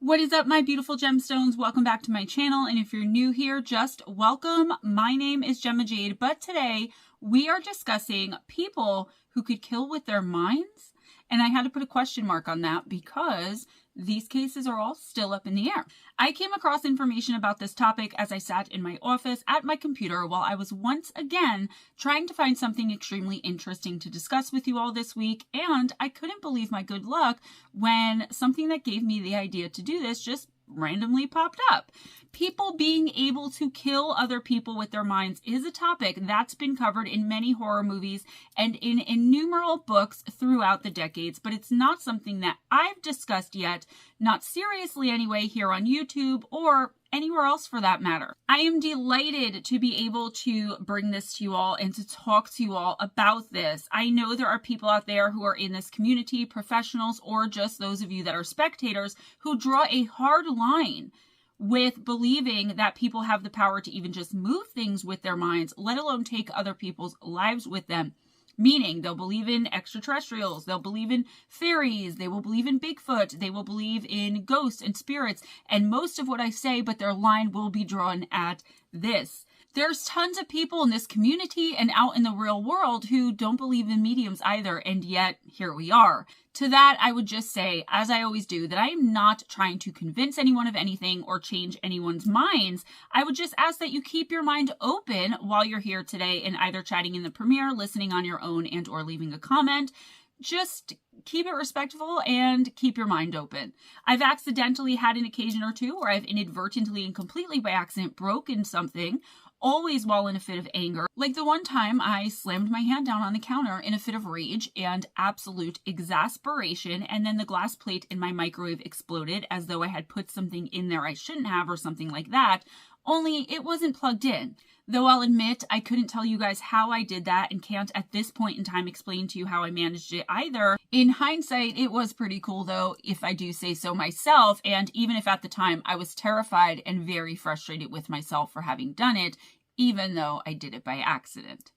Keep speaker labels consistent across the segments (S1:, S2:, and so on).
S1: What is up, my beautiful gemstones? Welcome back to my channel, and if you're new here, just welcome. My name is Gemma Jade, but today we are discussing people who could kill with their minds, and I had to put a question mark on that because these cases are all still up in the air. I came across information about this topic as I sat in my office at my computer while I was once again trying to find something extremely interesting to discuss with you all this week, and I couldn't believe my good luck when something that gave me the idea to do this just randomly popped up. People being able to kill other people with their minds is a topic that's been covered in many horror movies and in innumerable books throughout the decades, but it's not something that I've discussed yet, not seriously anyway, here on YouTube or anywhere else for that matter. I am delighted to be able to bring this to you all and to talk to you all about this. I know there are people out there who are in this community, professionals, or just those of you that are spectators, who draw a hard line with believing that people have the power to even just move things with their minds, let alone take other people's lives with them. Meaning they'll believe in extraterrestrials, they'll believe in fairies, they will believe in Bigfoot, they will believe in ghosts and spirits, and most of what I say, but their line will be drawn at this. There's tons of people in this community and out in the real world who don't believe in mediums either, and yet here we are. To that, I would just say, as I always do, that I am not trying to convince anyone of anything or change anyone's minds. I would just ask that you keep your mind open while you're here today and either chatting in the premiere, listening on your own, and or leaving a comment. Just keep it respectful and keep your mind open. I've accidentally had an occasion or two where I've inadvertently and completely by accident broken something, always while in a fit of anger. Like the one time I slammed my hand down on the counter in a fit of rage and absolute exasperation, and then the glass plate in my microwave exploded as though I had put something in there I shouldn't have or something like that, only it wasn't plugged in. Though I'll admit I couldn't tell you guys how I did that and can't at this point in time explain to you how I managed it either. In hindsight, it was pretty cool though, if I do say so myself, and even if at the time I was terrified and very frustrated with myself for having done it, even though I did it by accident.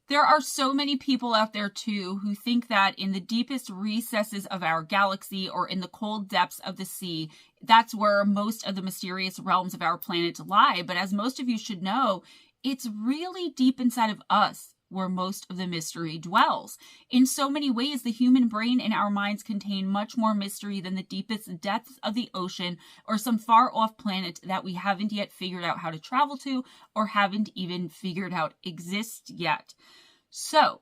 S1: There are so many people out there too who think that in the deepest recesses of our galaxy or in the cold depths of the sea, that's where most of the mysterious realms of our planet lie. But as most of you should know, it's really deep inside of us where most of the mystery dwells. In so many ways, the human brain and our minds contain much more mystery than the deepest depths of the ocean or some far off planet that we haven't yet figured out how to travel to or haven't even figured out exists yet. So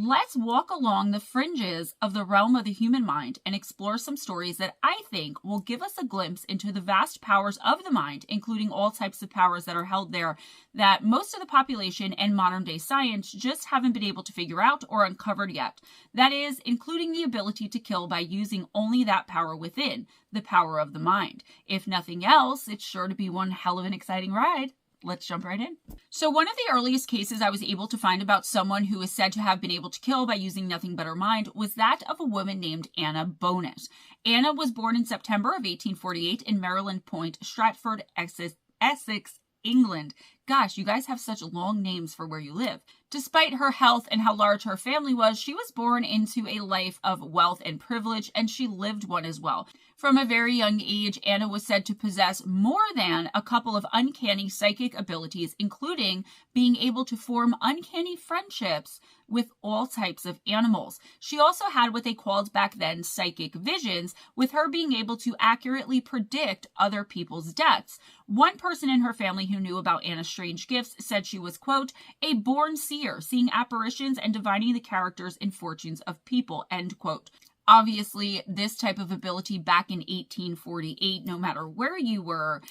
S1: let's walk along the fringes of the realm of the human mind and explore some stories that I think will give us a glimpse into the vast powers of the mind, including all types of powers that are held there that most of the population and modern day science just haven't been able to figure out or uncovered yet. That is, including the ability to kill by using only that power within, the power of the mind. If nothing else, it's sure to be one hell of an exciting ride. Let's jump right in. So one of the earliest cases I was able to find about someone who is said to have been able to kill by using nothing but her mind was that of a woman named Anna Bonnet. Anna was born in September of 1848 in Maryland Point, Stratford, Essex, England. Gosh, you guys have such long names for where you live. Despite her health and how large her family was, she was born into a life of wealth and privilege, and she lived one as well. From a very young age, Anna was said to possess more than a couple of uncanny psychic abilities, including being able to form uncanny friendships with all types of animals. She also had what they called back then psychic visions, with her being able to accurately predict other people's deaths. One person in her family who knew about Anna's strange gifts said she was, quote, a born seer, seeing apparitions and divining the characters and fortunes of people, end quote. Obviously, this type of ability back in 1848, no matter where you were,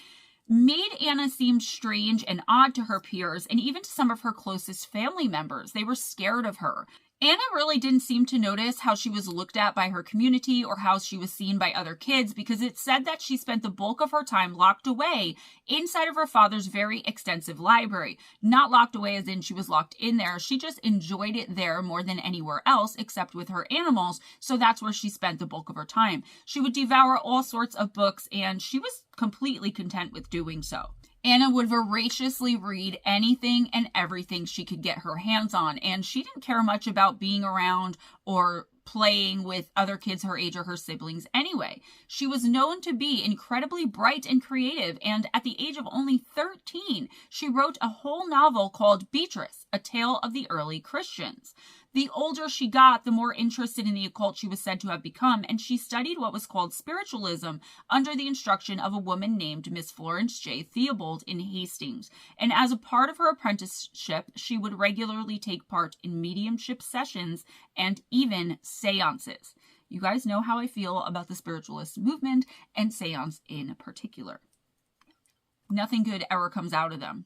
S1: made Anna seem strange and odd to her peers and even to some of her closest family members. They were scared of her. Anna really didn't seem to notice how she was looked at by her community or how she was seen by other kids, because it said that she spent the bulk of her time locked away inside of her father's very extensive library. Not locked away as in she was locked in there. She just enjoyed it there more than anywhere else except with her animals, so that's where she spent the bulk of her time. She would devour all sorts of books, and she was completely content with doing so. Anna would voraciously read anything and everything she could get her hands on, and she didn't care much about being around or playing with other kids her age or her siblings anyway. She was known to be incredibly bright and creative, and at the age of only 13, she wrote a whole novel called Beatrice, A Tale of the Early Christians. The older she got, the more interested in the occult she was said to have become, and she studied what was called spiritualism under the instruction of a woman named Miss Florence J. Theobald in Hastings. And as a part of her apprenticeship, she would regularly take part in mediumship sessions and even seances. You guys know how I feel about the spiritualist movement and seance in particular. Nothing good ever comes out of them.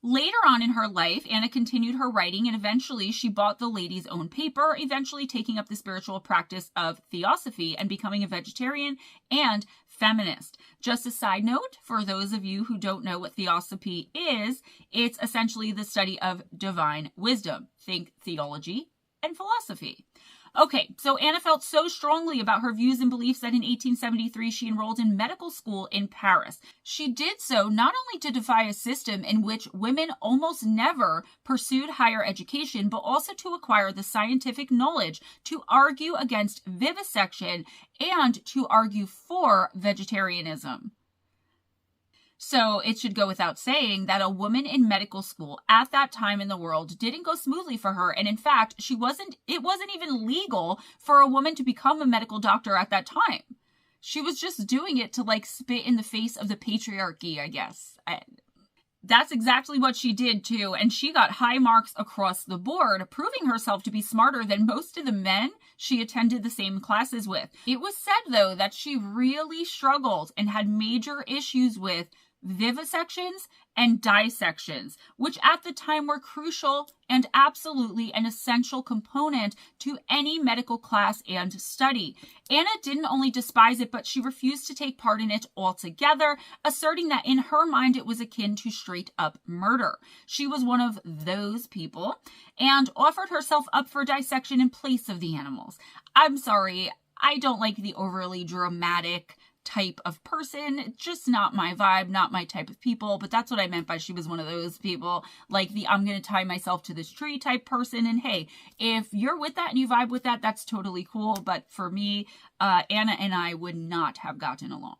S1: Later on in her life, Anna continued her writing, and eventually she bought the lady's own paper, eventually taking up the spiritual practice of theosophy and becoming a vegetarian and feminist. Just a side note, for those of you who don't know what theosophy is, it's essentially the study of divine wisdom. Think theology and philosophy. Okay, so Anna felt so strongly about her views and beliefs that in 1873 she enrolled in medical school in Paris. She did so not only to defy a system in which women almost never pursued higher education, but also to acquire the scientific knowledge to argue against vivisection and to argue for vegetarianism. So it should go without saying that a woman in medical school at that time in the world didn't go smoothly for her. And in fact, it wasn't even legal for a woman to become a medical doctor at that time. She was just doing it to like spit in the face of the patriarchy, I guess. That's exactly what she did too. And she got high marks across the board, proving herself to be smarter than most of the men she attended the same classes with. It was said though that she really struggled and had major issues with vivisections and dissections, which at the time were crucial and absolutely an essential component to any medical class and study. Anna didn't only despise it, but she refused to take part in it altogether, asserting that in her mind it was akin to straight up murder. She was one of those people and offered herself up for dissection in place of the animals. I'm sorry, I don't like the overly dramatic type of person, just not my vibe, not my type of people. But that's what I meant by she was one of those people, like the I'm gonna tie myself to this tree type person. And hey, if you're with that and you vibe with that, that's totally cool. But for me, Anna and I would not have gotten along.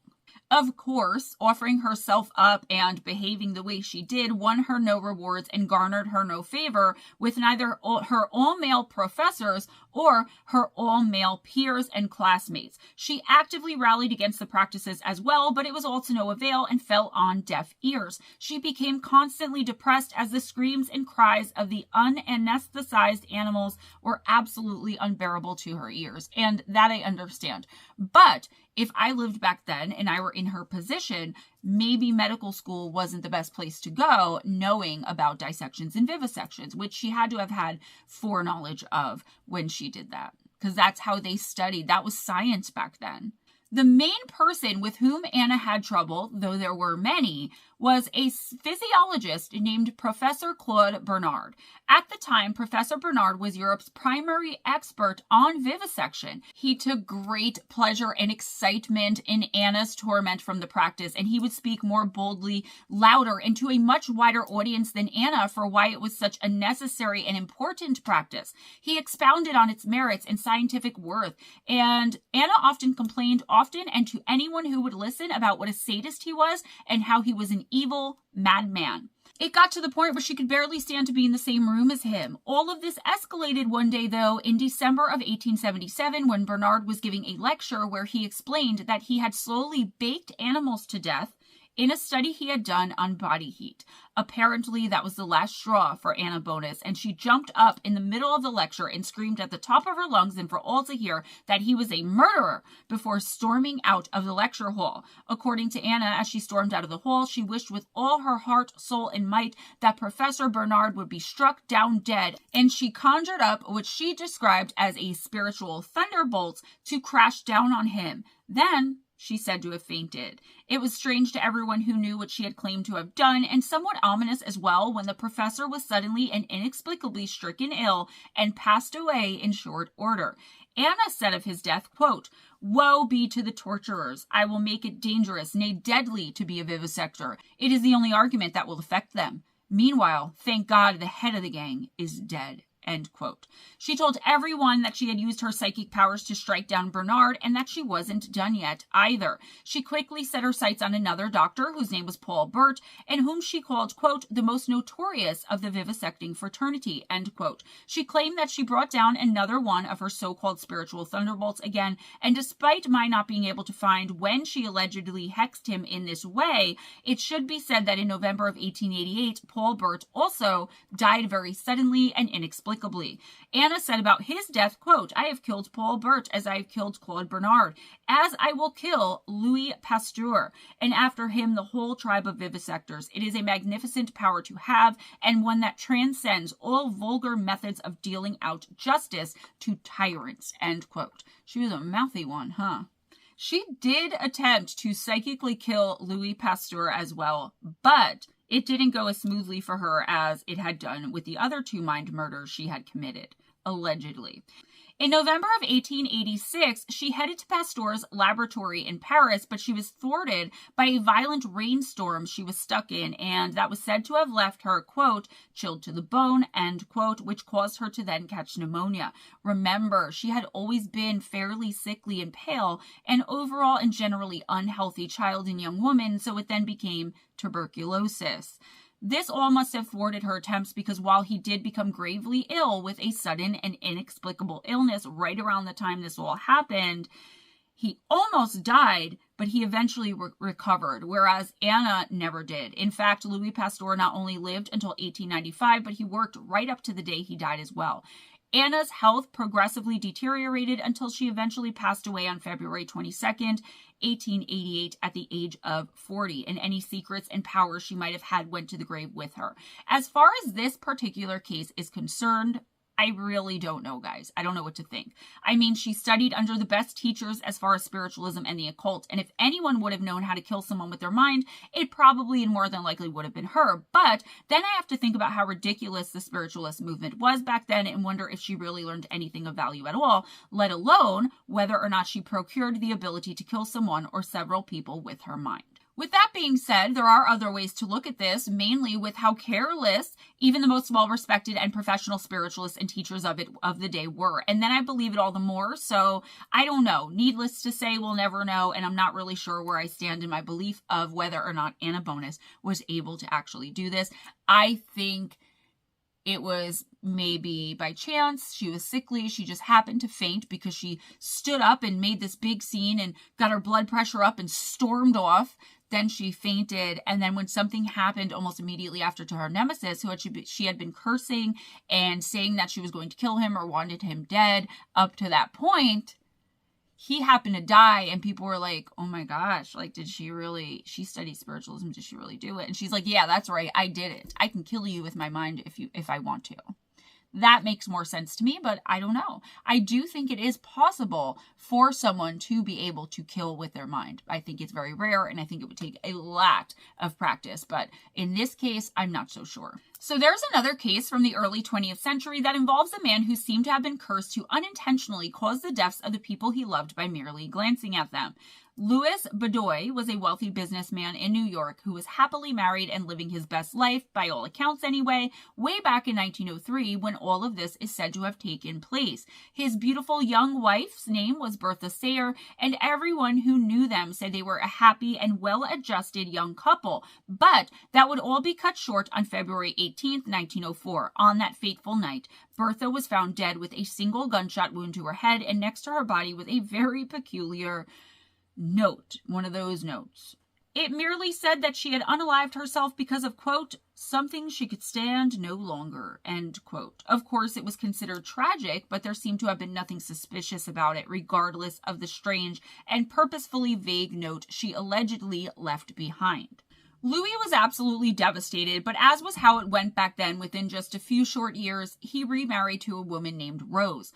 S1: Of course, offering herself up and behaving the way she did won her no rewards and garnered her no favor with neither her all-male professors or her all-male peers and classmates. She actively rallied against the practices as well, but it was all to no avail and fell on deaf ears. She became constantly depressed as the screams and cries of the unanesthetized animals were absolutely unbearable to her ears, and that I understand. But if I lived back then and I were in her position, maybe medical school wasn't the best place to go, knowing about dissections and vivisections, which she had to have had foreknowledge of when she did that, because that's how they studied. That was science back then. The main person with whom Anna had trouble, though there were many, was a physiologist named Professor Claude Bernard. At the time, Professor Bernard was Europe's primary expert on vivisection. He took great pleasure and excitement in Anna's torment from the practice, and he would speak more boldly, louder, and to a much wider audience than Anna for why it was such a necessary and important practice. He expounded on its merits and scientific worth, and Anna often complained and to anyone who would listen about what a sadist he was and how he was an evil madman. It got to the point where she could barely stand to be in the same room as him. All of this escalated one day, though, in December of 1877, when Bernard was giving a lecture where he explained that he had slowly baked animals to death in a study he had done on body heat. Apparently, that was the last straw for Anna Bonus, and she jumped up in the middle of the lecture and screamed at the top of her lungs and for all to hear that he was a murderer before storming out of the lecture hall. According to Anna, as she stormed out of the hall, she wished with all her heart, soul, and might that Professor Bernard would be struck down dead, and she conjured up what she described as a spiritual thunderbolt to crash down on him. Then she said to have fainted. It was strange to everyone who knew what she had claimed to have done, and somewhat ominous as well when the professor was suddenly and inexplicably stricken ill and passed away in short order. Anna said of his death, quote, "Woe be to the torturers. I will make it dangerous, nay deadly, to be a vivisector. It is the only argument that will affect them. Meanwhile, thank God the head of the gang is dead." end quote. She told everyone that she had used her psychic powers to strike down Bernard and that she wasn't done yet either. She quickly set her sights on another doctor whose name was Paul Bert and whom she called, quote, the most notorious of the vivisecting fraternity, end quote. She claimed that she brought down another one of her so-called spiritual thunderbolts again, and despite my not being able to find when she allegedly hexed him in this way, it should be said that in November of 1888, Paul Bert also died very suddenly and inexplicably. Anna said about his death, quote, I have killed Paul Bert as I have killed Claude Bernard, as I will kill Louis Pasteur, and after him the whole tribe of vivisectors. It is a magnificent power to have, and one that transcends all vulgar methods of dealing out justice to tyrants, end quote. She was a mouthy one, huh? She did attempt to psychically kill Louis Pasteur as well, but it didn't go as smoothly for her as it had done with the other 2 mind murders she had committed, allegedly. In November of 1886, she headed to Pasteur's laboratory in Paris, but she was thwarted by a violent rainstorm she was stuck in, and that was said to have left her, quote, chilled to the bone, end quote, which caused her to then catch pneumonia. Remember, she had always been fairly sickly and pale, and overall and generally unhealthy child and young woman, so it then became tuberculosis. This all must have thwarted her attempts because while he did become gravely ill with a sudden and inexplicable illness right around the time this all happened, he almost died, but he eventually recovered, whereas Anna never did. In fact, Louis Pasteur not only lived until 1895, but he worked right up to the day he died as well. Anna's health progressively deteriorated until she eventually passed away on February 22nd, 1888, at the age of 40, and any secrets and powers she might have had went to the grave with her. As far as this particular case is concerned, I really don't know, guys. I don't know what to think. I mean, she studied under the best teachers as far as spiritualism and the occult, and if anyone would have known how to kill someone with their mind, it probably and more than likely would have been her. But then I have to think about how ridiculous the spiritualist movement was back then and wonder if she really learned anything of value at all, let alone whether or not she procured the ability to kill someone or several people with her mind. With that being said, there are other ways to look at this, mainly with how careless even the most well-respected and professional spiritualists and teachers of the day were. And then I believe it all the more. So I don't know. Needless to say, we'll never know. And I'm not really sure where I stand in my belief of whether or not Anna Bonas was able to actually do this. I think it was maybe by chance. She was sickly. She just happened to faint because she stood up and made this big scene and got her blood pressure up and stormed off. Then she fainted, and then when something happened almost immediately after to her nemesis, she had been cursing and saying that she was going to kill him or wanted him dead up to that point, he happened to die, and people were like, oh my gosh, like, did she really, she studied spiritualism, did she really do it? And she's like, yeah, that's right, I did it. I can kill you with my mind if I want to. That makes more sense to me, but I don't know. I do think it is possible for someone to be able to kill with their mind. I think it's very rare, and I think it would take a lot of practice. But in this case, I'm not so sure. So there's another case from the early 20th century that involves a man who seemed to have been cursed to unintentionally cause the deaths of the people he loved by merely glancing at them. Louis Bedoy was a wealthy businessman in New York who was happily married and living his best life, by all accounts anyway, way back in 1903 when all of this is said to have taken place. His beautiful young wife's name was Bertha Sayer, and everyone who knew them said they were a happy and well-adjusted young couple. But that would all be cut short on February 18th, 1904. On that fateful night, Bertha was found dead with a single gunshot wound to her head, and next to her body was a very peculiar note, one of those notes. It merely said that she had unalived herself because of, quote, something she could stand no longer, end quote. Of course, it was considered tragic, but there seemed to have been nothing suspicious about it, regardless of the strange and purposefully vague note she allegedly left behind. Louis was absolutely devastated, but as was how it went back then, within just a few short years, he remarried to a woman named Rose.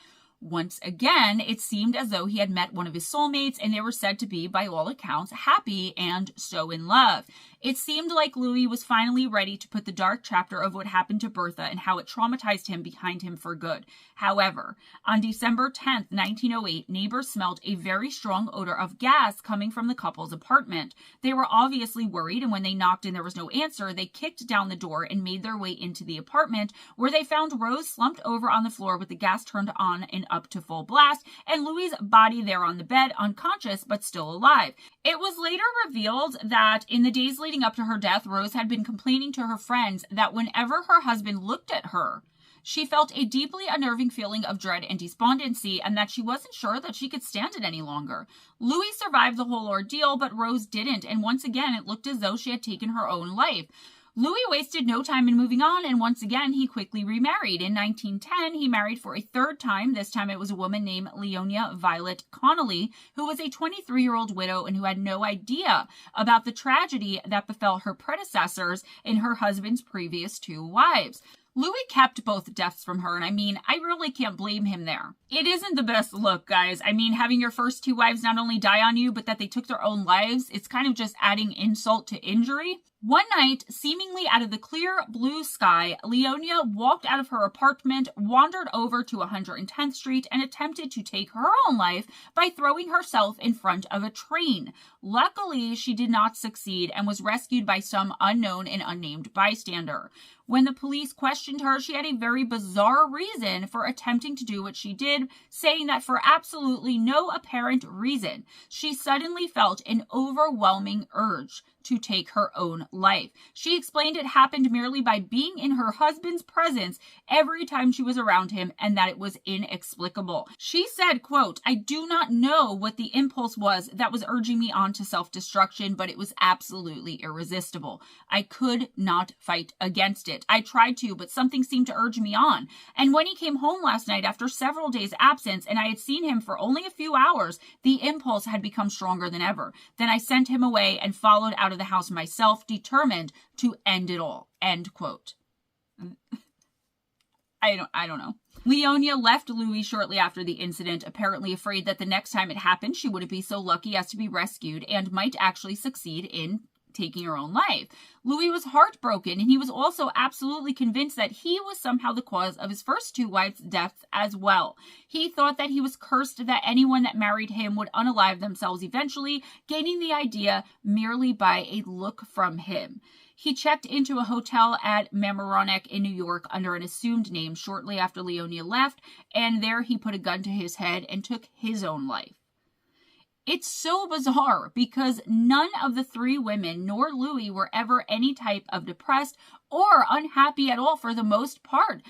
S1: Once again, it seemed as though he had met one of his soulmates, and they were said to be, by all accounts, happy and so in love. It seemed like Louis was finally ready to put the dark chapter of what happened to Bertha and how it traumatized him behind him for good. However, on December 10th, 1908, neighbors smelled a very strong odor of gas coming from the couple's apartment. They were obviously worried, and when they knocked and there was no answer, they kicked down the door and made their way into the apartment, where they found Rose slumped over on the floor with the gas turned on and up to full blast, and Louis' body there on the bed, unconscious but still alive. It was later revealed that in the days leading up to her death, Rose had been complaining to her friends that whenever her husband looked at her, she felt a deeply unnerving feeling of dread and despondency, and that she wasn't sure that she could stand it any longer. Louis survived the whole ordeal, but Rose didn't, and once again it looked as though she had taken her own life. Louis wasted no time in moving on, and once again, he quickly remarried. In 1910, he married for a third time. This time it was a woman named Leonia Violet Connolly, who was a 23-year-old widow and who had no idea about the tragedy that befell her predecessors and her husband's previous two wives. Louis kept both deaths from her, and I really can't blame him there. It isn't the best look, guys. Having your first two wives not only die on you, but that they took their own lives, it's kind of just adding insult to injury. One night, seemingly out of the clear blue sky, Leonia walked out of her apartment, wandered over to 110th Street, and attempted to take her own life by throwing herself in front of a train. Luckily, she did not succeed and was rescued by some unknown and unnamed bystander. When the police questioned her, she had a very bizarre reason for attempting to do what she did, saying that for absolutely no apparent reason, she suddenly felt an overwhelming urge to take her own life. She explained it happened merely by being in her husband's presence every time she was around him, and that it was inexplicable. She said, quote, "I do not know what the impulse was that was urging me on to self-destruction, but it was absolutely irresistible. I could not fight against it. I tried to, but something seemed to urge me on. And when he came home last night after several days' absence, and I had seen him for only a few hours, the impulse had become stronger than ever. Then I sent him away and followed out of the house myself, determined to end it all." End quote. I don't know. Leonia left Louis shortly after the incident, apparently afraid that the next time it happened, she wouldn't be so lucky as to be rescued and might actually succeed in taking her own life. Louis was heartbroken, and he was also absolutely convinced that he was somehow the cause of his first two wives' deaths as well. He thought that he was cursed, that anyone that married him would unalive themselves eventually, gaining the idea merely by a look from him. He checked into a hotel at Mamaroneck in New York under an assumed name shortly after Leonia left, and there he put a gun to his head and took his own life. It's so bizarre because none of the three women nor Louis were ever any type of depressed or unhappy at all for the most part,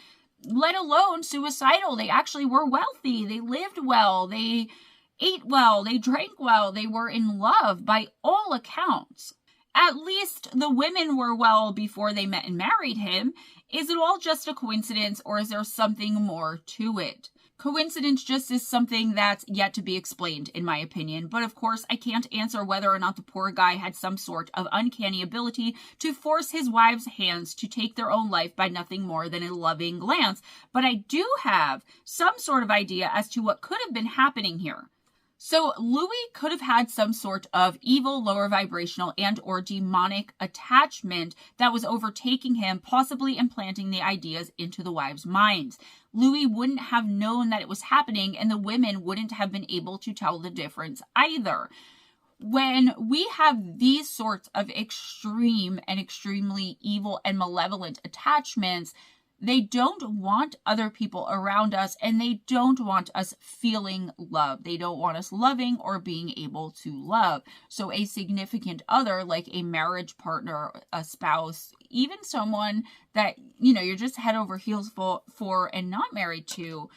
S1: let alone suicidal. They actually were wealthy. They lived well. They ate well. They drank well. They were in love by all accounts. At least the women were well before they met and married him. Is it all just a coincidence, or is there something more to it? Coincidence just is something that's yet to be explained, in my opinion. But of course, I can't answer whether or not the poor guy had some sort of uncanny ability to force his wives' hands to take their own life by nothing more than a loving glance. But I do have some sort of idea as to what could have been happening here. So Louis could have had some sort of evil, lower vibrational and or demonic attachment that was overtaking him, possibly implanting the ideas into the wives' minds. Louis wouldn't have known that it was happening, and the women wouldn't have been able to tell the difference either. When we have these sorts of extreme and extremely evil and malevolent attachments, they don't want other people around us, and they don't want us feeling love. They don't want us loving or being able to love. So a significant other, like a marriage partner, a spouse, even someone that, you're just head over heels for and not married to,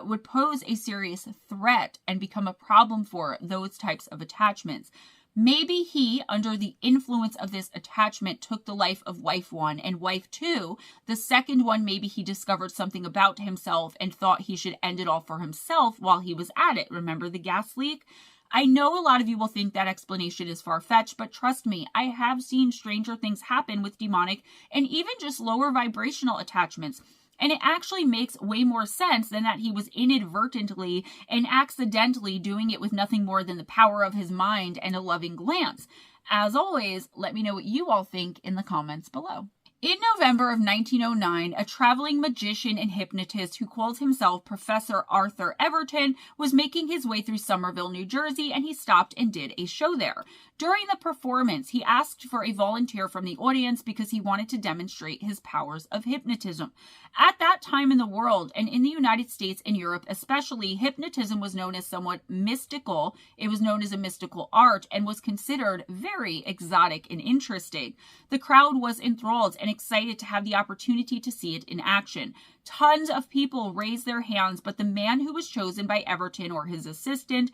S1: would pose a serious threat and become a problem for those types of attachments. Maybe he, under the influence of this attachment, took the life of wife one and wife two. The second one, maybe he discovered something about himself and thought he should end it all for himself while he was at it. Remember the gas leak? I know a lot of you will think that explanation is far-fetched, but trust me, I have seen stranger things happen with demonic and even just lower vibrational attachments. And it actually makes way more sense than that he was inadvertently and accidentally doing it with nothing more than the power of his mind and a loving glance. As always, let me know what you all think in the comments below. In November of 1909, a traveling magician and hypnotist who called himself Professor Arthur Everton was making his way through Somerville, New Jersey, and he stopped and did a show there. During the performance, he asked for a volunteer from the audience because he wanted to demonstrate his powers of hypnotism. At that time in the world, and in the United States and Europe especially, hypnotism was known as somewhat mystical. It was known as a mystical art and was considered very exotic and interesting. The crowd was enthralled and excited to have the opportunity to see it in action. Tons of people raised their hands, but the man who was chosen by Everton or his assistant,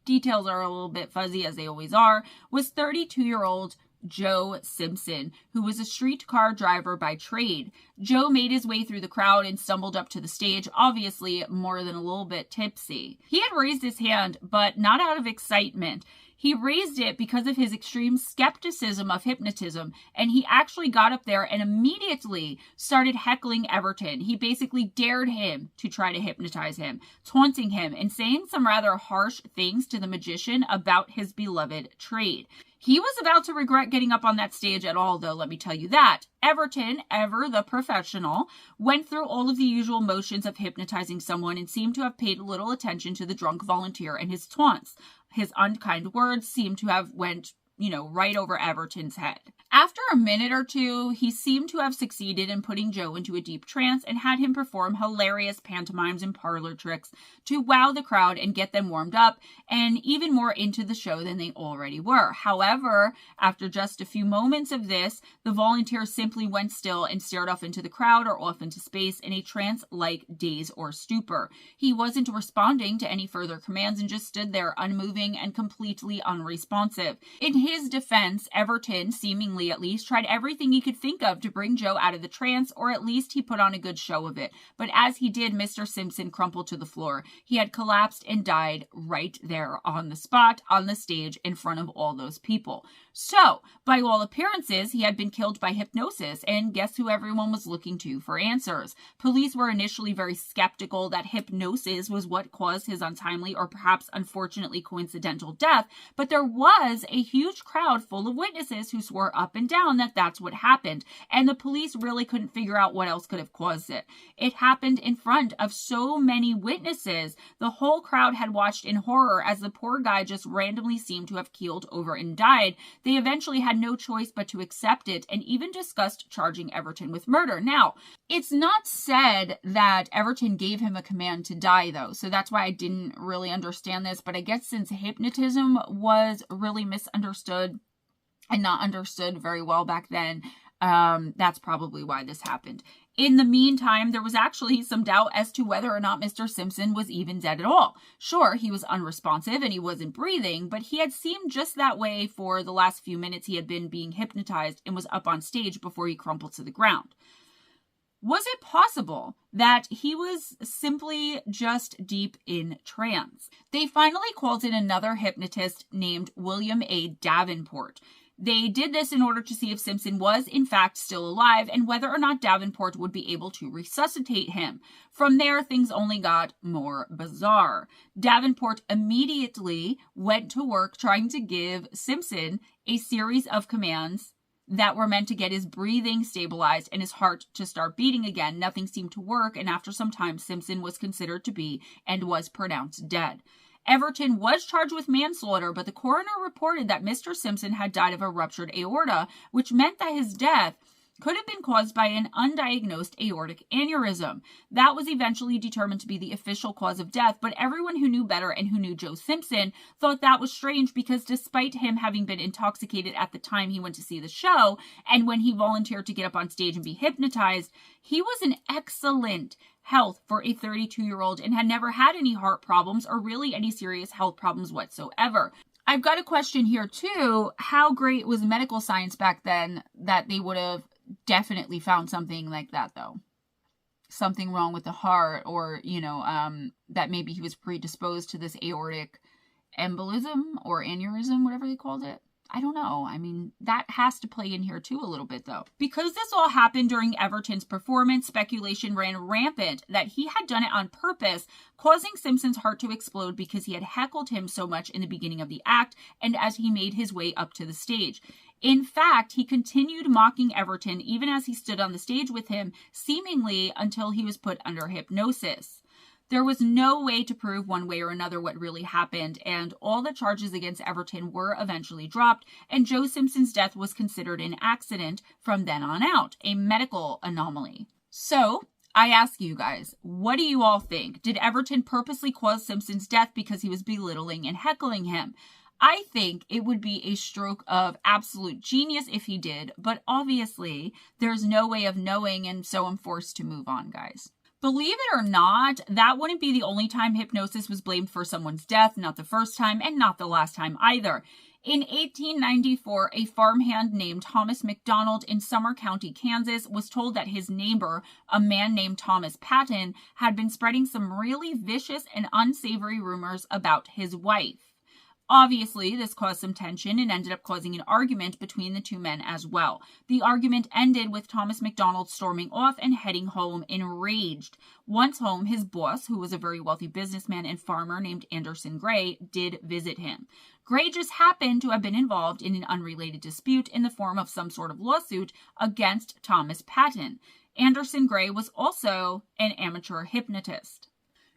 S1: details are a little bit fuzzy as they always are, was 32-year-old Joe Simpson, who was a streetcar driver by trade. Joe made his way through the crowd and stumbled up to the stage, obviously more than a little bit tipsy. He had raised his hand, but not out of excitement. He raised it because of his extreme skepticism of hypnotism, and he actually got up there and immediately started heckling Everton. He basically dared him to try to hypnotize him, taunting him and saying some rather harsh things to the magician about his beloved trade. He was about to regret getting up on that stage at all, though, let me tell you that. Everton, ever the professional, went through all of the usual motions of hypnotizing someone and seemed to have paid little attention to the drunk volunteer and his taunts. His unkind words seemed to have went, right over Everton's head. After a minute or two, he seemed to have succeeded in putting Joe into a deep trance and had him perform hilarious pantomimes and parlor tricks to wow the crowd and get them warmed up and even more into the show than they already were. However, after just a few moments of this, the volunteer simply went still and stared off into the crowd or off into space in a trance-like daze or stupor. He wasn't responding to any further commands and just stood there unmoving and completely unresponsive. In his defense, Everton, seemingly at least, tried everything he could think of to bring Joe out of the trance, or at least he put on a good show of it. But as he did, Mr. Simpson crumpled to the floor. He had collapsed and died right there on the spot, on the stage, in front of all those people. So, by all appearances, he had been killed by hypnosis, and guess who everyone was looking to for answers? Police were initially very skeptical that hypnosis was what caused his untimely or perhaps unfortunately coincidental death, but there was a huge crowd full of witnesses who swore up and down that that's what happened, and the police really couldn't figure out what else could have caused it. It happened in front of so many witnesses. The whole crowd had watched in horror as the poor guy just randomly seemed to have keeled over and died. They eventually had no choice but to accept it and even discussed charging Everton with murder. Now, it's not said that Everton gave him a command to die, though, so that's why I didn't really understand this, but I guess since hypnotism was really misunderstood and not understood very well back then, that's probably why this happened. In the meantime, there was actually some doubt as to whether or not Mr. Simpson was even dead at all. Sure, he was unresponsive and he wasn't breathing, but he had seemed just that way for the last few minutes he had been being hypnotized and was up on stage before he crumpled to the ground. Was it possible that he was simply just deep in trance? They finally called in another hypnotist named William A. Davenport. They did this in order to see if Simpson was in fact still alive and whether or not Davenport would be able to resuscitate him. From there, things only got more bizarre. Davenport immediately went to work trying to give Simpson a series of commands that were meant to get his breathing stabilized and his heart to start beating again. Nothing seemed to work, and after some time, Simpson was considered to be and was pronounced dead. Everton was charged with manslaughter, but the coroner reported that Mr. Simpson had died of a ruptured aorta, which meant that his death could have been caused by an undiagnosed aortic aneurysm. That was eventually determined to be the official cause of death, but everyone who knew better and who knew Joe Simpson thought that was strange because despite him having been intoxicated at the time he went to see the show, and when he volunteered to get up on stage and be hypnotized, he was in excellent health for a 32-year-old and had never had any heart problems or really any serious health problems whatsoever. I've got a question here too. How great was medical science back then that they would have definitely found something like that, though? Something wrong with the heart, or, that maybe he was predisposed to this aortic embolism or aneurysm, whatever they called it. I don't know. I mean, that has to play in here too a little bit though. Because this all happened during Everton's performance, speculation ran rampant that he had done it on purpose, causing Simpson's heart to explode because he had heckled him so much in the beginning of the act and as he made his way up to the stage. In fact, he continued mocking Everton even as he stood on the stage with him, seemingly until he was put under hypnosis. There was no way to prove one way or another what really happened, and all the charges against Everton were eventually dropped, and Joe Simpson's death was considered an accident from then on out, a medical anomaly. So, I ask you guys, what do you all think? Did Everton purposely cause Simpson's death because he was belittling and heckling him? I think it would be a stroke of absolute genius if he did, but obviously there's no way of knowing, and so I'm forced to move on, guys. Believe it or not, that wouldn't be the only time hypnosis was blamed for someone's death, not the first time and not the last time either. In 1894, a farmhand named Thomas McDonald in Summer County, Kansas, was told that his neighbor, a man named Thomas Patton, had been spreading some really vicious and unsavory rumors about his wife. Obviously, this caused some tension and ended up causing an argument between the two men as well. The argument ended with Thomas McDonald storming off and heading home enraged. Once home, his boss, who was a very wealthy businessman and farmer named Anderson Gray, did visit him. Gray just happened to have been involved in an unrelated dispute in the form of some sort of lawsuit against Thomas Patton. Anderson Gray was also an amateur hypnotist.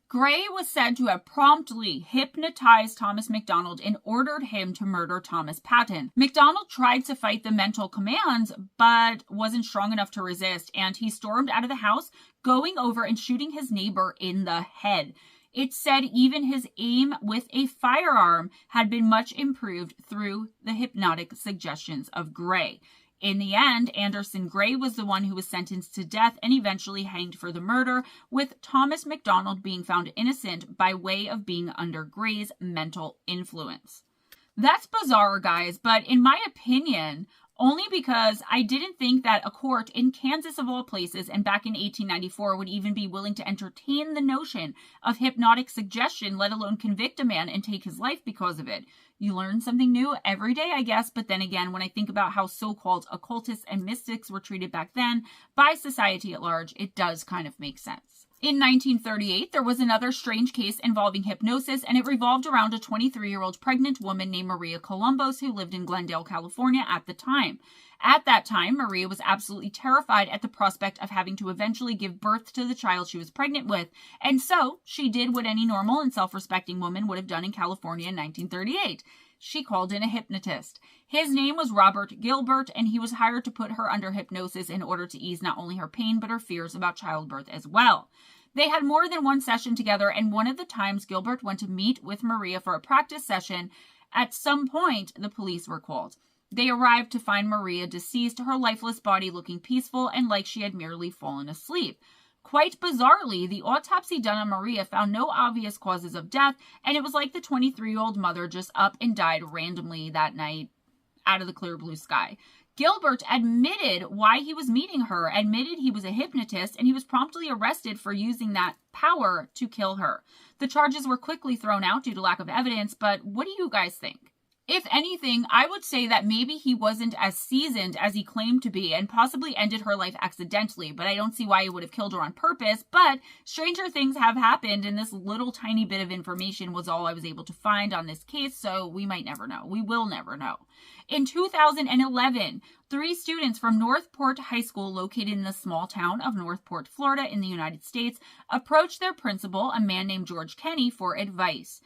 S1: Gray was said to have promptly hypnotized Thomas McDonald and ordered him to murder Thomas Patton. McDonald tried to fight the mental commands, but wasn't strong enough to resist, and he stormed out of the house, going over and shooting his neighbor in the head. It's said even his aim with a firearm had been much improved through the hypnotic suggestions of Gray. In the end, Anderson Gray was the one who was sentenced to death and eventually hanged for the murder, with Thomas McDonald being found innocent by way of being under Gray's mental influence. That's bizarre, guys, but in my opinion, only because I didn't think that a court in Kansas of all places and back in 1894 would even be willing to entertain the notion of hypnotic suggestion, let alone convict a man and take his life because of it. You learn something new every day, I guess, but then again, when I think about how so-called occultists and mystics were treated back then by society at large, it does kind of make sense. In 1938, there was another strange case involving hypnosis, and it revolved around a 23-year-old pregnant woman named Maria Columbus who lived in Glendale, California at the time. At that time, Maria was absolutely terrified at the prospect of having to eventually give birth to the child she was pregnant with, and so she did what any normal and self-respecting woman would have done in California in 1938. She called in a hypnotist. His name was Robert Gilbert, and he was hired to put her under hypnosis in order to ease not only her pain, but her fears about childbirth as well. They had more than one session together, and one of the times Gilbert went to meet with Maria for a practice session, at some point the police were called. They arrived to find Maria deceased, her lifeless body looking peaceful and like she had merely fallen asleep. Quite bizarrely, the autopsy done on Maria found no obvious causes of death, and it was like the 23-year-old mother just up and died randomly that night out of the clear blue sky. Gilbert admitted why he was meeting her, admitted he was a hypnotist, and he was promptly arrested for using that power to kill her. The charges were quickly thrown out due to lack of evidence, but what do you guys think? If anything, I would say that maybe he wasn't as seasoned as he claimed to be and possibly ended her life accidentally, but I don't see why he would have killed her on purpose. But stranger things have happened, and this little tiny bit of information was all I was able to find on this case, so we might never know. We will never know. In 2011, 3 students from Northport High School, located in the small town of Northport, Florida in the United States, approached their principal, a man named George Kenny, for advice.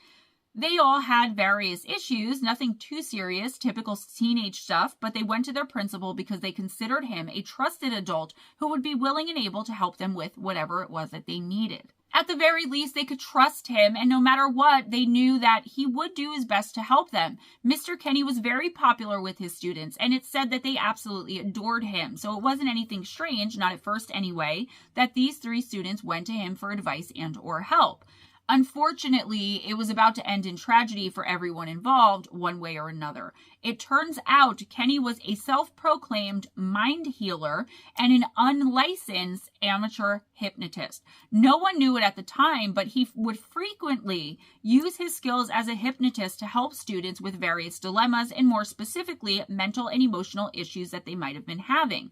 S1: They all had various issues, nothing too serious, typical teenage stuff, but they went to their principal because they considered him a trusted adult who would be willing and able to help them with whatever it was that they needed. At the very least, they could trust him, and no matter what, they knew that he would do his best to help them. Mr. Kenny was very popular with his students, and it's said that they absolutely adored him, so it wasn't anything strange, not at first anyway, that these 3 students went to him for advice and or help. Unfortunately, it was about to end in tragedy for everyone involved, one way or another. It turns out Kenny was a self-proclaimed mind healer and an unlicensed amateur hypnotist. No one knew it at the time, but he would frequently use his skills as a hypnotist to help students with various dilemmas and, more specifically, mental and emotional issues that they might have been having.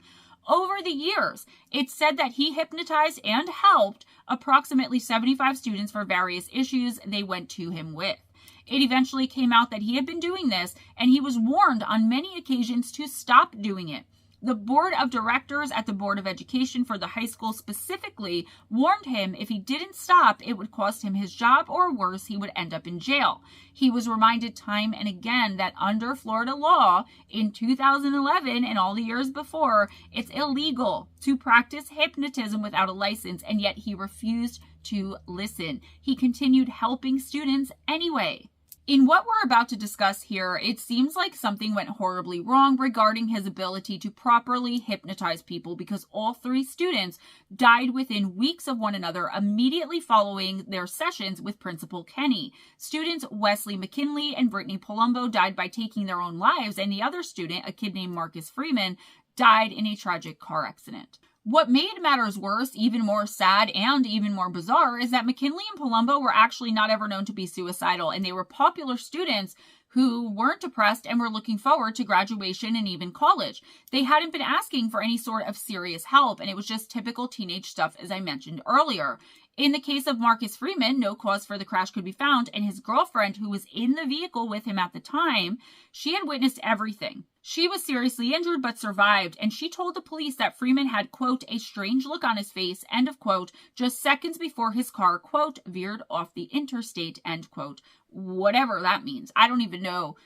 S1: Over the years, it's said that he hypnotized and helped approximately 75 students for various issues they went to him with. It eventually came out that he had been doing this, and he was warned on many occasions to stop doing it. The board of directors at the Board of Education for the high school specifically warned him if he didn't stop, it would cost him his job, or worse, he would end up in jail. He was reminded time and again that under Florida law in 2011 and all the years before, it's illegal to practice hypnotism without a license, and yet he refused to listen. He continued helping students anyway. In what we're about to discuss here, it seems like something went horribly wrong regarding his ability to properly hypnotize people, because all 3 students died within weeks of one another immediately following their sessions with Principal Kenny. Students Wesley McKinley and Brittany Palumbo died by taking their own lives, and the other student, a kid named Marcus Freeman, died in a tragic car accident. What made matters worse, even more sad, and even more bizarre, is that McKinley and Palumbo were actually not ever known to be suicidal, and they were popular students who weren't depressed and were looking forward to graduation and even college. They hadn't been asking for any sort of serious help, and it was just typical teenage stuff, as I mentioned earlier. In the case of Marcus Freeman, no cause for the crash could be found, and his girlfriend, who was in the vehicle with him at the time, she had witnessed everything. She was seriously injured but survived, and she told the police that Freeman had, quote, a strange look on his face, end of quote, just seconds before his car, quote, veered off the interstate, end quote. Whatever that means. I don't even know.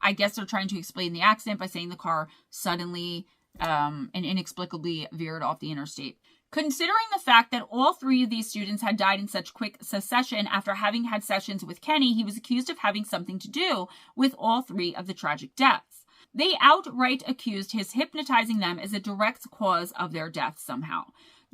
S1: I guess they're trying to explain the accident by saying the car suddenly and inexplicably veered off the interstate. Considering the fact that all 3 of these students had died in such quick succession after having had sessions with Kenny, he was accused of having something to do with all 3 of the tragic deaths. They outright accused his hypnotizing them as a direct cause of their deaths somehow.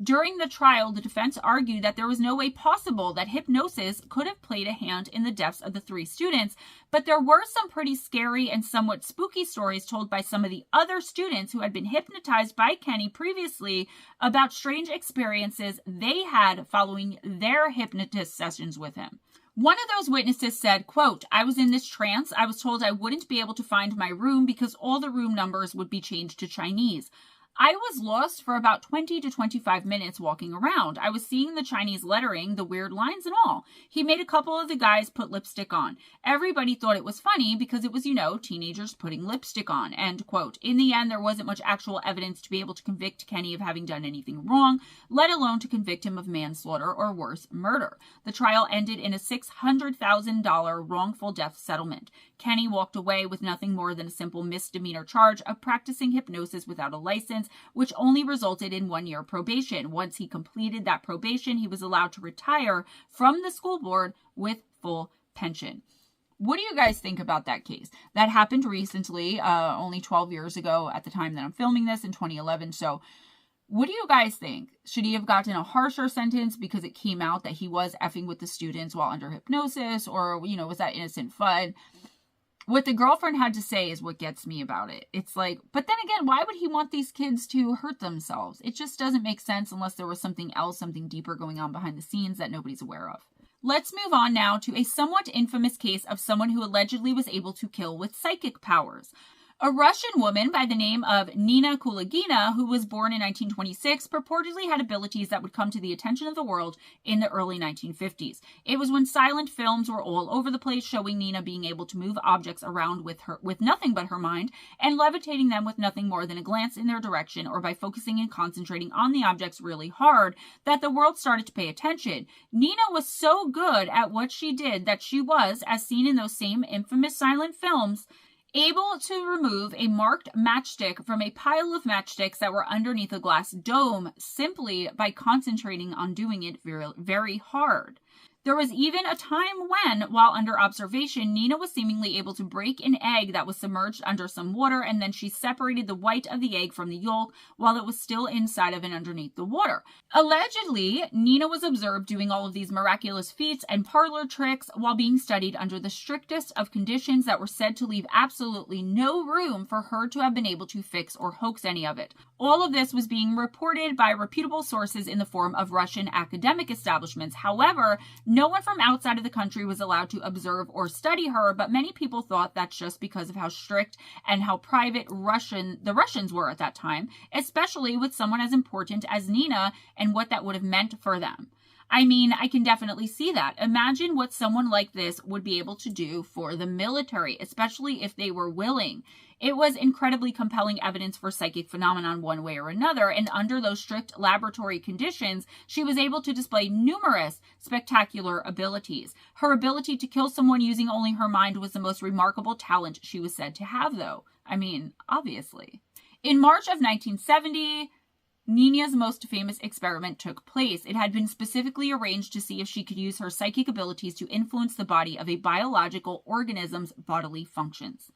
S1: During the trial, the defense argued that there was no way possible that hypnosis could have played a hand in the deaths of the 3 students, but there were some pretty scary and somewhat spooky stories told by some of the other students who had been hypnotized by Kenny previously about strange experiences they had following their hypnotist sessions with him. One of those witnesses said, quote, I was in this trance. I was told I wouldn't be able to find my room because all the room numbers would be changed to Chinese. I was lost for about 20 to 25 minutes walking around. I was seeing the Chinese lettering, the weird lines and all. He made a couple of the guys put lipstick on. Everybody thought it was funny because it was, teenagers putting lipstick on, end quote. In the end, there wasn't much actual evidence to be able to convict Kenny of having done anything wrong, let alone to convict him of manslaughter or worse, murder. The trial ended in a $600,000 wrongful death settlement. Kenny walked away with nothing more than a simple misdemeanor charge of practicing hypnosis without a license, which only resulted in 1 year probation. Once he completed that probation, he was allowed to retire from the school board with full pension. What do you guys think about that case? That happened recently, only 12 years ago at the time that I'm filming this, in 2011. So what do you guys think? Should he have gotten a harsher sentence because it came out that he was effing with the students while under hypnosis? Or, was that innocent fun? What the girlfriend had to say is what gets me about it. It's like, but then again, why would he want these kids to hurt themselves? It just doesn't make sense unless there was something else, something deeper going on behind the scenes that nobody's aware of. Let's move on now to a somewhat infamous case of someone who allegedly was able to kill with psychic powers. A Russian woman by the name of Nina Kulagina, who was born in 1926, purportedly had abilities that would come to the attention of the world in the early 1950s. It was when silent films were all over the place, showing Nina being able to move objects around with nothing but her mind, and levitating them with nothing more than a glance in their direction, or by focusing and concentrating on the objects really hard, that the world started to pay attention. Nina was so good at what she did that she was, as seen in those same infamous silent films, able to remove a marked matchstick from a pile of matchsticks that were underneath a glass dome simply by concentrating on doing it very, very hard. There was even a time when, while under observation, Nina was seemingly able to break an egg that was submerged under some water, and then she separated the white of the egg from the yolk while it was still inside of and underneath the water. Allegedly, Nina was observed doing all of these miraculous feats and parlor tricks while being studied under the strictest of conditions that were said to leave absolutely no room for her to have been able to fix or hoax any of it. All of this was being reported by reputable sources in the form of Russian academic establishments. However, no one from outside of the country was allowed to observe or study her, but many people thought that's just because of how strict and how private the Russians were at that time, especially with someone as important as Nina and what that would have meant for them. I mean, I can definitely see that. Imagine what someone like this would be able to do for the military, especially if they were willing. It was incredibly compelling evidence for psychic phenomenon one way or another, and under those strict laboratory conditions, she was able to display numerous spectacular abilities. Her ability to kill someone using only her mind was the most remarkable talent she was said to have, though. I mean, obviously. In March of 1970, Nina's most famous experiment took place. It had been specifically arranged to see if she could use her psychic abilities to influence the body of a biological organism's bodily functions.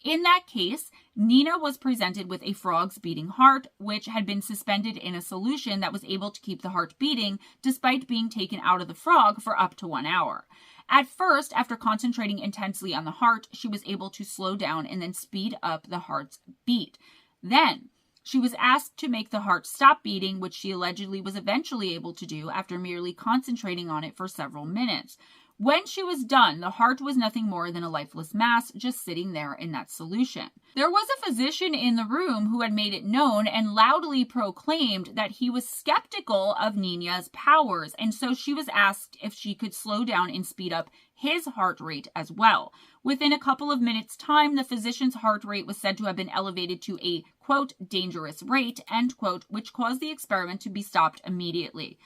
S1: In that case, Nina was presented with a frog's beating heart, which had been suspended in a solution that was able to keep the heart beating despite being taken out of the frog for up to 1 hour. At first, after concentrating intensely on the heart, she was able to slow down and then speed up the heart's beat. Then, she was asked to make the heart stop beating, which she allegedly was eventually able to do after merely concentrating on it for several minutes. When she was done, the heart was nothing more than a lifeless mass just sitting there in that solution. There was a physician in the room who had made it known and loudly proclaimed that he was skeptical of Nina's powers, and so she was asked if she could slow down and speed up his heart rate as well. Within a couple of minutes' time, the physician's heart rate was said to have been elevated to a, quote, dangerous rate, end quote, which caused the experiment to be stopped immediately.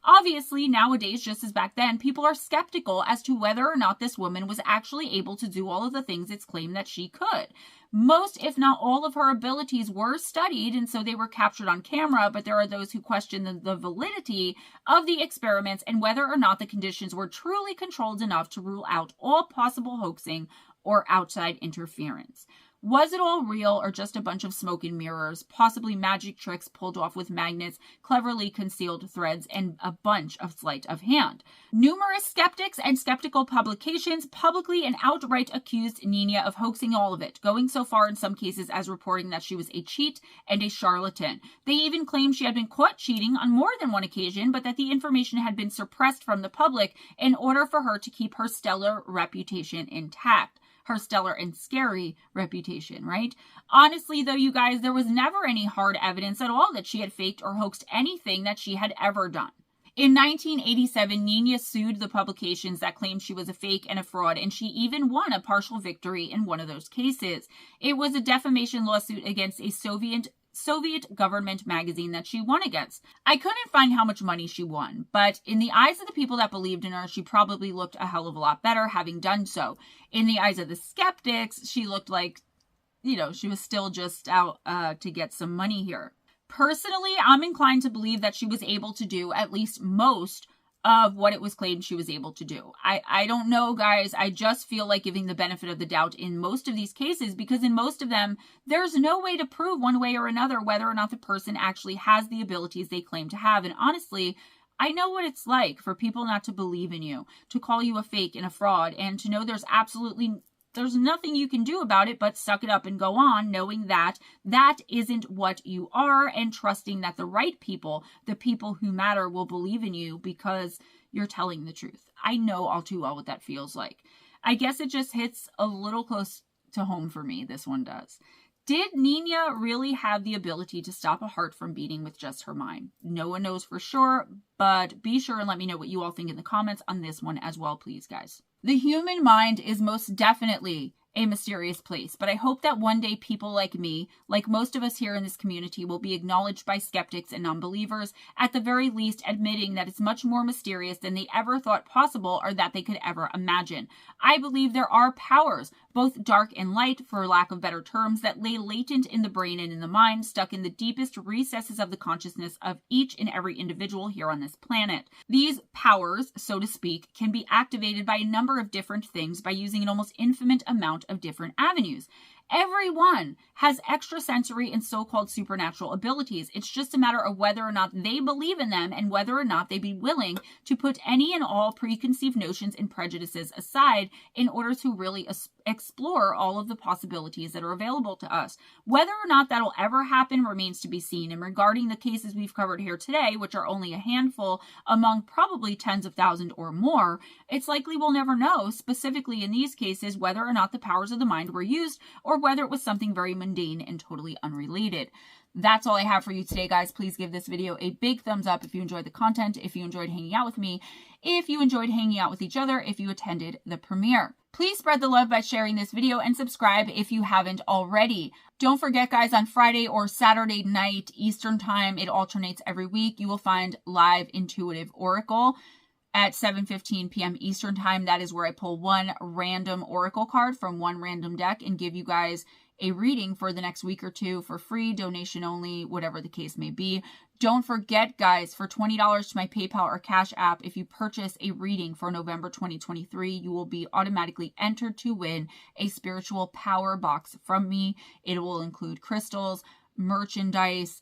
S1: Obviously, nowadays, just as back then, people are skeptical as to whether or not this woman was actually able to do all of the things it's claimed that she could. Most, if not all, of her abilities were studied, and so they were captured on camera, but there are those who question the validity of the experiments and whether or not the conditions were truly controlled enough to rule out all possible hoaxing or outside interference. Was it all real or just a bunch of smoke and mirrors, possibly magic tricks pulled off with magnets, cleverly concealed threads, and a bunch of sleight of hand? Numerous skeptics and skeptical publications publicly and outright accused Nina of hoaxing all of it, going so far in some cases as reporting that she was a cheat and a charlatan. They even claimed she had been caught cheating on more than one occasion, but that the information had been suppressed from the public in order for her to keep her stellar reputation intact. Her stellar and scary reputation, right? Honestly, though, you guys, there was never any hard evidence at all that she had faked or hoaxed anything that she had ever done. In 1987, Nina sued the publications that claimed she was a fake and a fraud, and she even won a partial victory in one of those cases. It was a defamation lawsuit against a Soviet government magazine that she won against. I couldn't find how much money she won, but in the eyes of the people that believed in her, she probably looked a hell of a lot better having done so. In the eyes of the skeptics, she looked like, she was still just out to get some money here. Personally, I'm inclined to believe that she was able to do at least most of what it was claimed she was able to do. I don't know, guys. I just feel like giving the benefit of the doubt in most of these cases, because in most of them, there's no way to prove one way or another whether or not the person actually has the abilities they claim to have. And honestly, I know what it's like for people not to believe in you, to call you a fake and a fraud, and to know there's nothing you can do about it but suck it up and go on, knowing that that isn't what you are, and trusting that the right people, the people who matter, will believe in you because you're telling the truth. I know all too well what that feels like. I guess it just hits a little close to home for me, this one does. Did Nina really have the ability to stop a heart from beating with just her mind? No one knows for sure, but be sure and let me know what you all think in the comments on this one as well, please, guys. The human mind is most definitely a mysterious place. But I hope that one day people like me, like most of us here in this community, will be acknowledged by skeptics and non-believers, at the very least admitting that it's much more mysterious than they ever thought possible or that they could ever imagine. I believe there are powers, both dark and light, for lack of better terms, that lay latent in the brain and in the mind, stuck in the deepest recesses of the consciousness of each and every individual here on this planet. These powers, so to speak, can be activated by a number of different things by using an almost infinite amount of different avenues. Everyone has extrasensory and so-called supernatural abilities. It's just a matter of whether or not they believe in them and whether or not they be willing to put any and all preconceived notions and prejudices aside in order to really explore all of the possibilities that are available to us. Whether or not that'll ever happen remains to be seen. And regarding the cases we've covered here today, which are only a handful among probably tens of thousands or more, it's likely we'll never know specifically in these cases whether or not the powers of the mind were used or whether it was something very mundane and totally unrelated. That's all I have for you today, guys. Please give this video a big thumbs up if you enjoyed the content, if you enjoyed hanging out with me, if you enjoyed hanging out with each other, if you attended the premiere. Please spread the love by sharing this video and subscribe if you haven't already. Don't forget, guys, on Friday or Saturday night Eastern time, it alternates every week, you will find live intuitive oracle at 7:15 p.m. Eastern time. That is where I pull one random oracle card from one random deck and give you guys a reading for the next week or two for free, donation only, whatever the case may be. Don't forget, guys, for $20 to my PayPal or Cash App, if you purchase a reading for November 2023, you will be automatically entered to win a spiritual power box from me. It will include crystals, merchandise,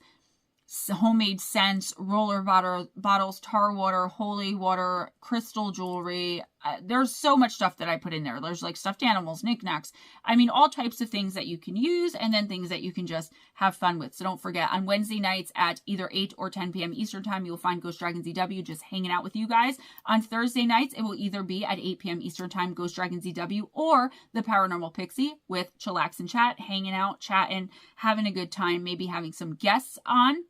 S1: homemade scents, roller bottles, tar water, holy water, crystal jewelry. There's so much stuff that I put in there. There's like stuffed animals, knickknacks. I mean, all types of things that you can use and then things that you can just have fun with. So don't forget, on Wednesday nights at either 8 or 10 p.m. Eastern time, you'll find Ghost Dragons EW just hanging out with you guys. On Thursday nights, it will either be at 8 p.m. Eastern time, Ghost Dragons EW, or the Paranormal Pixie with Chillax and Chat, hanging out, chatting, having a good time, maybe having some guests on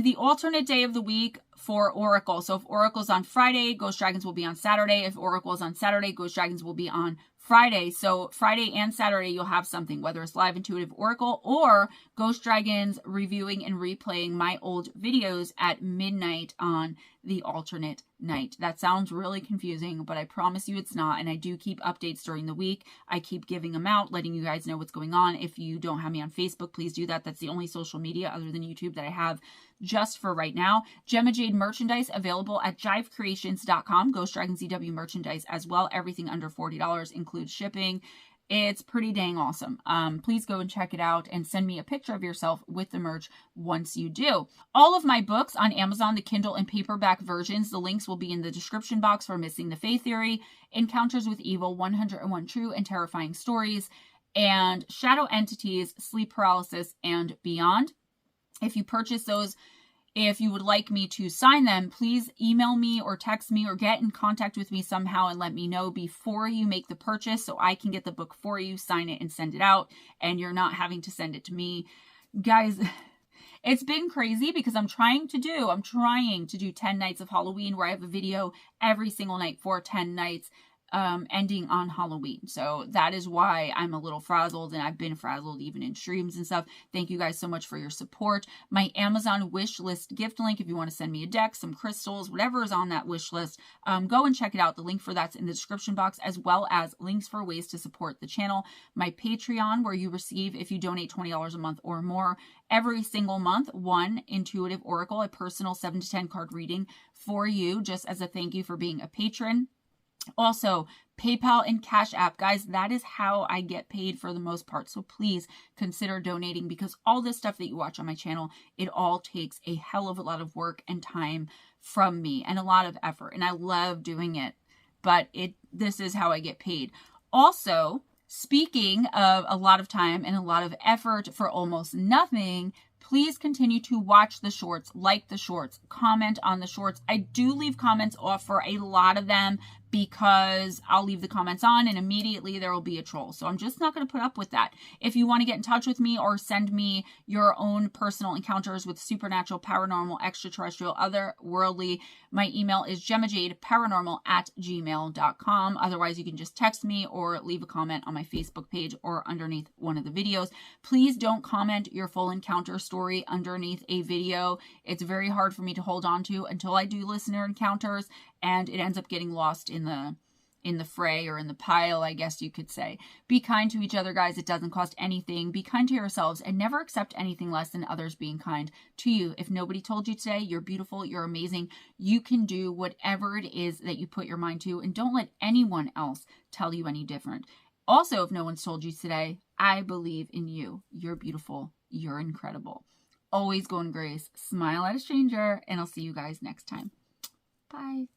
S1: the alternate day of the week for Oracle. So if Oracle's on Friday, Ghost Dragons will be on Saturday. If Oracle is on Saturday, Ghost Dragons will be on Friday. So Friday and Saturday, you'll have something, whether it's live intuitive Oracle or Ghost Dragons reviewing and replaying my old videos at midnight on the alternate night. That sounds really confusing, but I promise you it's not. And I do keep updates during the week. I keep giving them out, letting you guys know what's going on. If you don't have me on Facebook, please do that. That's the only social media other than YouTube that I have just for right now. Gemma Jade merchandise available at jivecreations.com. Ghost Dragons EW merchandise as well. Everything under $40 includes shipping. It's pretty dang awesome. Please go and check it out and send me a picture of yourself with the merch once you do. All of my books on Amazon, the Kindle and paperback versions, the links will be in the description box for Missing the Faith Theory, Encounters with Evil, 101 True and Terrifying Stories, and Shadow Entities, Sleep Paralysis, and Beyond. If you purchase those, if you would like me to sign them, please email me or text me or get in contact with me somehow and let me know before you make the purchase so I can get the book for you, sign it, and send it out, and you're not having to send it to me. Guys, it's been crazy because I'm trying to do 10 nights of Halloween where I have a video every single night for 10 nights. Ending on Halloween. So that is why I'm a little frazzled, and I've been frazzled even in streams and stuff. Thank you guys so much for your support. My Amazon wish list gift link, if you want to send me a deck, some crystals, whatever is on that wish list, go and check it out. The link for that's in the description box, as well as links for ways to support the channel. My Patreon, where you receive, if you donate $20 a month or more, every single month, one intuitive oracle, a personal 7 to 10 card reading for you, just as a thank you for being a patron. Also, PayPal and Cash App. Guys, that is how I get paid for the most part. So please consider donating, because all this stuff that you watch on my channel, it all takes a hell of a lot of work and time from me and a lot of effort. And I love doing it, but this is how I get paid. Also, speaking of a lot of time and a lot of effort for almost nothing, please continue to watch the shorts, like the shorts, comment on the shorts. I do leave comments off for a lot of them because I'll leave the comments on and immediately there will be a troll. So I'm just not going to put up with that. If you want to get in touch with me or send me your own personal encounters with supernatural, paranormal, extraterrestrial, otherworldly, my email is GemmaJadeParanormal@gmail.com. Otherwise, you can just text me or leave a comment on my Facebook page or underneath one of the videos. Please don't comment your full encounter story underneath a video. It's very hard for me to hold on to until I do listener encounters, and it ends up getting lost in the fray, or in the pile, I guess you could say. Be kind to each other, guys. It doesn't cost anything. Be kind to yourselves and never accept anything less than others being kind to you. If nobody told you today, you're beautiful, you're amazing, you can do whatever it is that you put your mind to, and don't let anyone else tell you any different. Also, if no one's told you today, I believe in you. You're beautiful. You're incredible. Always go in grace. Smile at a stranger, and I'll see you guys next time. Bye.